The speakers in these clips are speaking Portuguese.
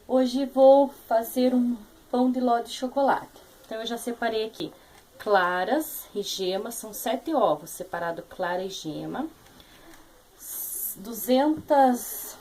Hoje vou fazer um pão de ló de chocolate. Então, eu já separei aqui claras e gema, são 7 ovos, separado clara e gema. 200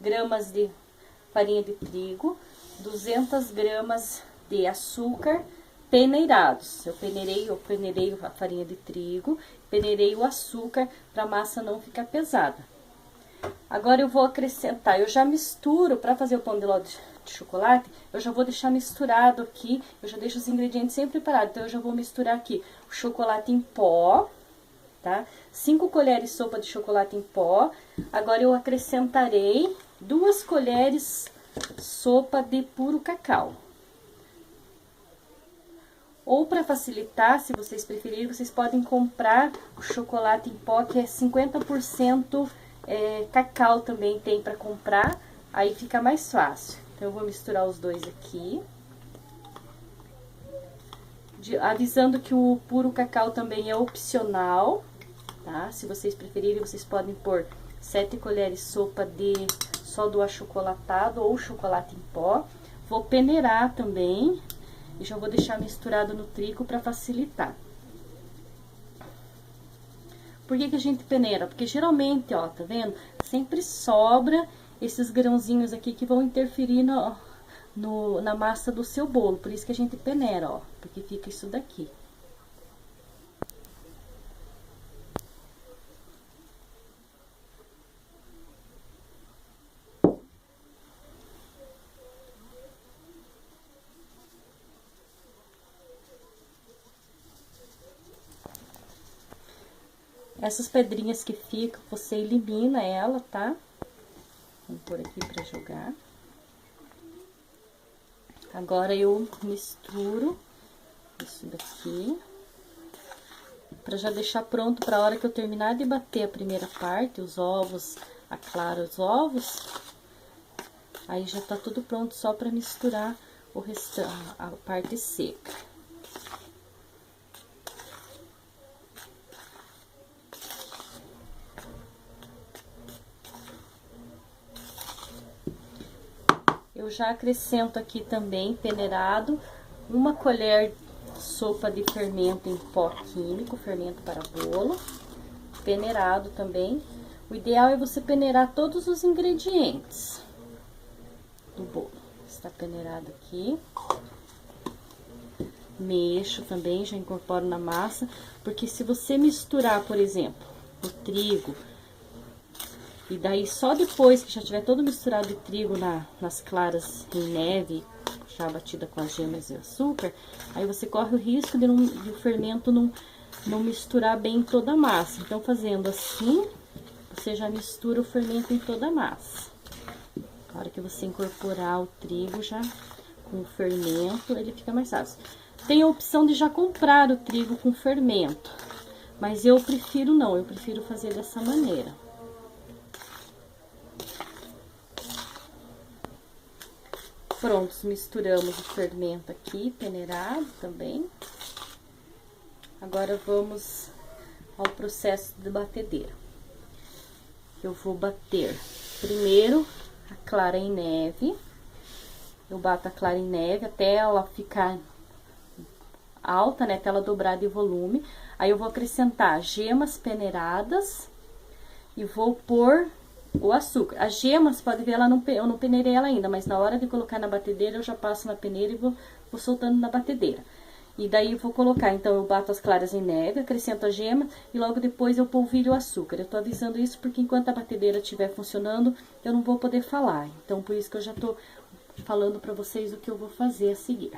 gramas de farinha de trigo, 200 gramas de açúcar peneirados. Eu peneirei a farinha de trigo, peneirei o açúcar para a massa não ficar pesada. Agora eu vou acrescentar, eu já misturo para fazer o pão de ló de chocolate, eu já vou deixar misturado aqui, eu já deixo os ingredientes sempre preparados. Então eu já vou misturar aqui o chocolate em pó, tá? 5 colheres sopa de chocolate em pó. Agora eu acrescentarei 2 colheres sopa de puro cacau. Ou para facilitar, se vocês preferirem, vocês podem comprar o chocolate em pó, que é 50% cacau também tem para comprar, aí fica mais fácil. Então, eu vou misturar os dois aqui. Avisando que o puro cacau também é opcional, tá? Se vocês preferirem, vocês podem pôr 7 colheres sopa de só do achocolatado ou chocolate em pó. Vou peneirar também e já vou deixar misturado no trigo para facilitar. Por que que a gente peneira? Porque geralmente, ó, tá vendo? Sempre sobra esses grãozinhos aqui que vão interferir na massa do seu bolo. Por isso que a gente peneira, ó, porque fica isso daqui. Essas pedrinhas que ficam, você elimina ela, tá? Vou pôr aqui pra jogar. Agora eu misturo isso daqui, pra já deixar pronto pra hora que eu terminar de bater a primeira parte, os ovos, a clara, os ovos. Aí já tá tudo pronto, só pra misturar o restante, a parte seca. Eu já acrescento aqui também, peneirado, 1 colher sopa de fermento em pó químico, fermento para bolo, peneirado também. O ideal é você peneirar todos os ingredientes do bolo. Está peneirado aqui. Mexo também, já incorporo na massa, porque se você misturar, por exemplo, o trigo, e daí, só depois que já tiver todo misturado de trigo nas claras em neve, já batida com as gemas e açúcar, aí você corre o risco de o fermento não misturar bem toda a massa. Então, fazendo assim, você já mistura o fermento em toda a massa. Na hora que você incorporar o trigo já com o fermento, ele fica mais fácil. Tem a opção de já comprar o trigo com fermento, mas eu prefiro não, eu prefiro fazer dessa maneira. Prontos, misturamos o fermento aqui, peneirado também. Agora, vamos ao processo de batedeira. Eu vou bater primeiro a clara em neve. Eu bato a clara em neve até ela ficar alta, né? Até ela dobrar de volume. Aí, eu vou acrescentar gemas peneiradas e vou pôr o açúcar. As gemas, pode ver, eu não peneirei ela ainda, mas na hora de colocar na batedeira, eu já passo na peneira e vou soltando na batedeira. E daí eu vou colocar, então eu bato as claras em neve, acrescento a gema e logo depois eu polvilho o açúcar. Eu tô avisando isso porque enquanto a batedeira estiver funcionando, eu não vou poder falar. Então, por isso que eu já tô falando pra vocês o que eu vou fazer a seguir.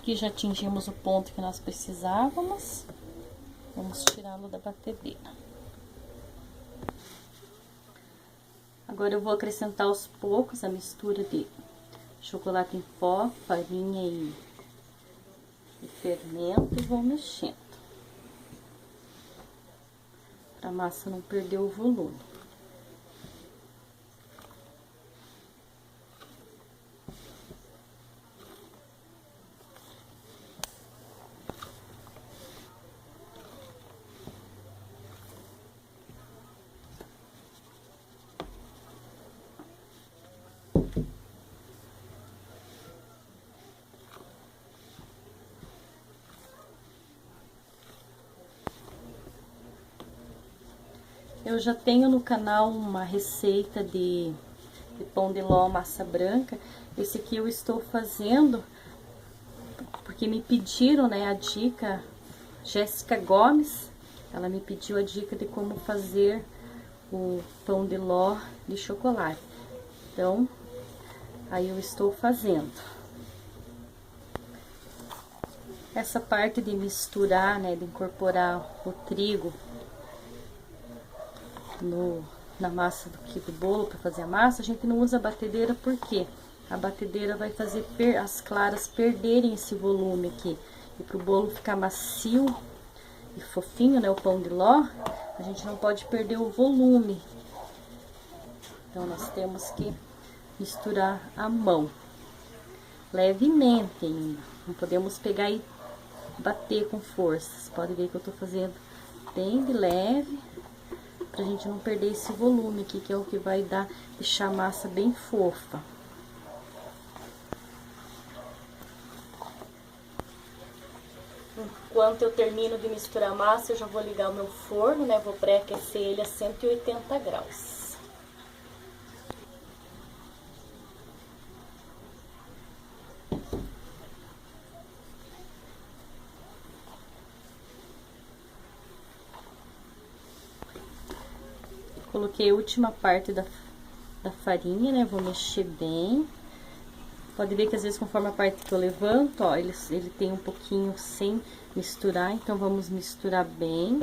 Aqui já atingimos o ponto que nós precisávamos. Vamos tirá-lo da batedeira. Agora eu vou acrescentar aos poucos a mistura de chocolate em pó, farinha e fermento e vou mexendo. Para a massa não perder o volume. Eu já tenho no canal uma receita de pão de ló massa branca. Esse aqui eu estou fazendo porque me pediram, né, a dica. Jéssica Gomes, ela me pediu a dica de como fazer o pão de ló de chocolate. Então, aí eu estou fazendo. Essa parte de misturar, né, de incorporar o trigo na massa do bolo para fazer a massa, a gente não usa a batedeira porque a batedeira vai fazer as claras perderem esse volume aqui. E para o bolo ficar macio e fofinho, né, o pão de ló, a gente não pode perder o volume. Então nós temos que misturar à mão, levemente ainda. Não podemos pegar e bater com força. Você pode ver que eu tô fazendo bem de leve, pra gente não perder esse volume aqui, que é o que vai deixar a massa bem fofa. Enquanto eu termino de misturar a massa, eu já vou ligar o meu forno, né? Vou pré-aquecer ele a 180 graus. Coloquei a última parte da farinha, né? Vou mexer bem. Pode ver que às vezes, conforme a parte que eu levanto, ó, ele tem um pouquinho sem misturar, então vamos misturar bem.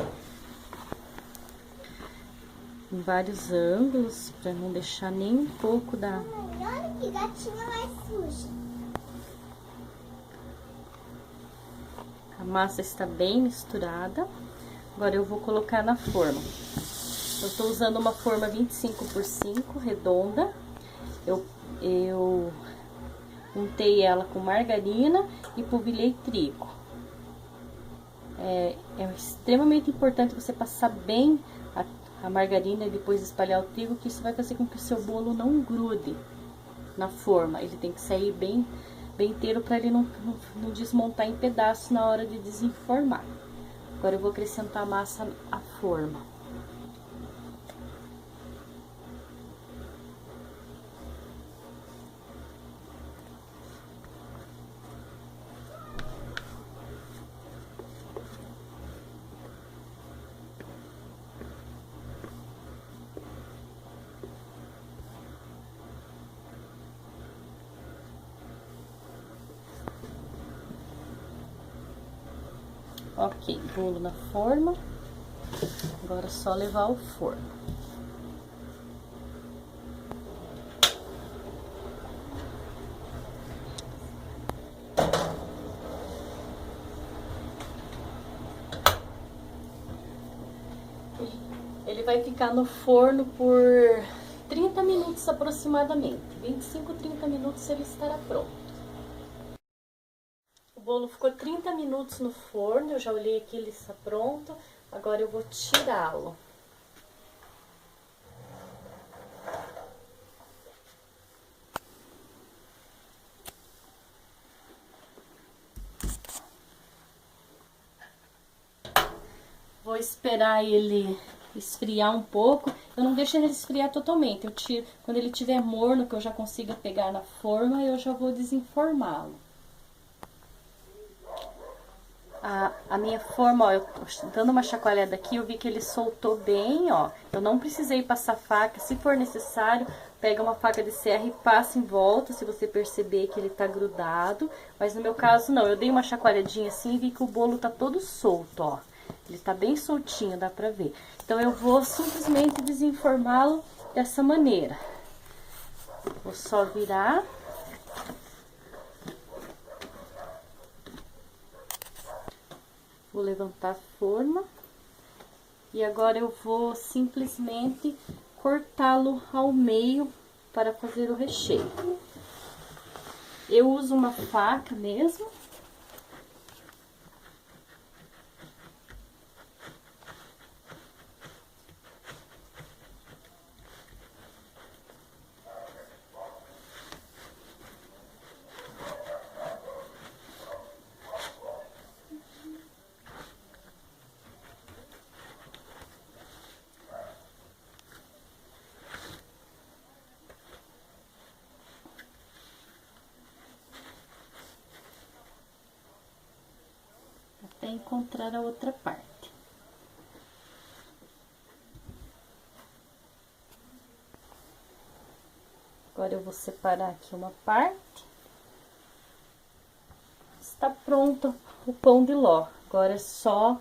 Em vários ângulos, pra não deixar nem um pouco da... Olha que gatinha mais suja. A massa está bem misturada. Agora eu vou colocar na forma. Eu tô usando uma forma 25x5, redonda. Eu untei ela com margarina e polvilhei trigo. É extremamente importante você passar bem a margarina e depois espalhar o trigo, que isso vai fazer com que o seu bolo não grude na forma. Ele tem que sair bem inteiro para ele não desmontar em pedaços na hora de desenformar. Agora eu vou acrescentar a massa à forma. Ok, bolo na forma. Agora é só levar ao forno. Ele vai ficar no forno por 30 minutos aproximadamente. 25, 30 minutos ele estará pronto. O bolo ficou 30 minutos no forno, eu já olhei aqui, ele está pronto. Agora eu vou tirá-lo. Vou esperar ele esfriar um pouco. Eu não deixo ele esfriar totalmente. Eu tiro, quando ele estiver morno, que eu já consiga pegar na forma, eu já vou desenformá-lo. A minha forma, ó, eu dando uma chacoalhada aqui, eu vi que ele soltou bem, ó. Eu não precisei passar faca, se for necessário, pega uma faca de serra e passa em volta, se você perceber que ele tá grudado. Mas no meu caso não, eu dei uma chacoalhadinha assim e vi que o bolo tá todo solto, ó. Ele tá bem soltinho, dá pra ver. Então eu vou simplesmente desenformá-lo dessa maneira. Vou só virar. Vou levantar a forma. E agora eu vou simplesmente cortá-lo ao meio para fazer o recheio. Eu uso uma faca mesmo. Até encontrar a outra parte. Agora eu vou separar aqui uma parte. Está pronto o pão de ló. Agora é só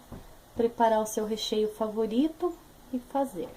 preparar o seu recheio favorito e fazer.